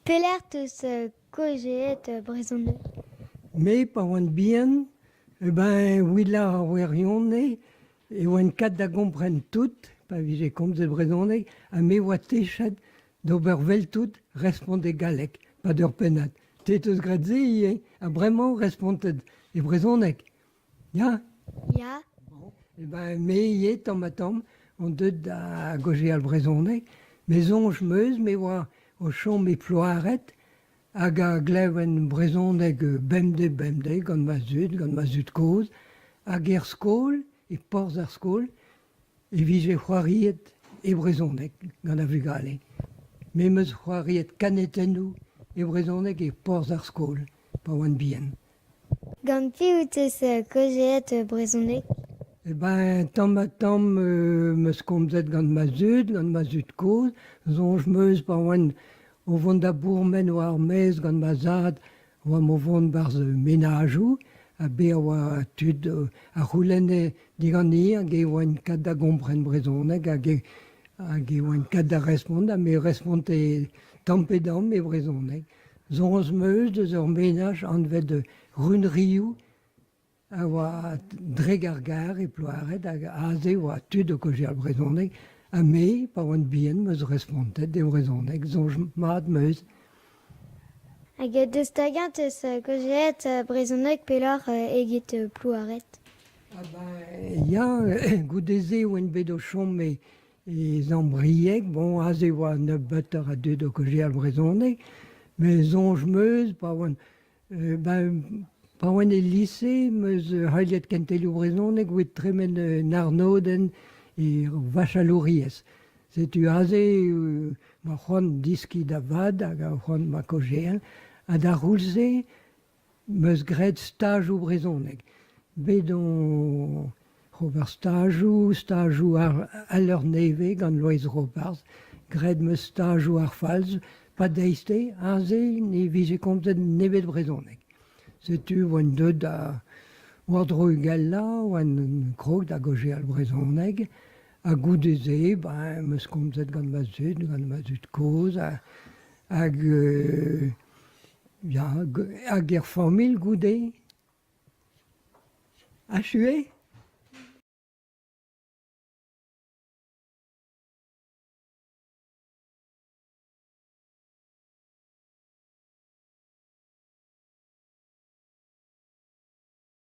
Peller teus kojet brezhoneg. Me pa oan bihan, wila a werionne, e oan kat da gompren tout, pa vije komzet brezhoneg, a me oa techet d'ober vel tout responde galek, pa d'ur penat. Te eus gradze, a bremañ respondet e brezhoneg. Ya? Ya. Me ie, tamm, on deud da goje al brezhoneg, me zonj meuz, me oa o chom e ploaret, hag a gleven brezhoneg bemde, gant ma zud koz, hag er skol, e porz ar skol, e vije c'hoariet e brezhoneg, gant a vugale. Me meus c'hoariet kanetennoù e brezhoneg e porz ar skol, pa oan bihan. Gant piv teus kojet brezhoneg. Tamm meus komzet gant ma zud koz, zonj meuz pa oan o vont da bourmen o ar mez gant ma zad, oa mo vont barz menajoù, a be a oa tud a c'houlenne digant hag e oan kat da gompren brezhoneg, hag e oan kat da respond, a me respond e tampedam e brezhoneg. Zonj meuz deus ur menaj anvet runrioù, a oa dreg ar gar e ploaret, hag aze oa tud o koje al brezhoneg, a me, pa oan bihan, meus respondet e brezhoneg, zonj mat meuz. Hag deus tagant eus kojet brezhoneg peller eget plouaret. Ya, goudeze oan bet o chom e zambrieg, bon, aze oa neuf butter a dud o koje al brezhoneg, me zonj meuz, pa oan e lise, meus c'haliet kentelioù brezhoneg, oet tremen narnoden e vachalouriez. Setu aze, ma c'hoant diski da vad, hag a c'hoant ma kojeal, ha da roulze, meus gret stajoù brezhoneg. Bet on c'hober stajoù al ur neve gant Loez Robards, gret meus stajoù ar falz, pa deiste, aze ne vije komzet nevet brezhoneg. Setu oan deud a war-dro ugel la, oan krog da goje al brezhoneg, a goudeze, meus komzet gant ma zud koz, hag er familh goude. A chue?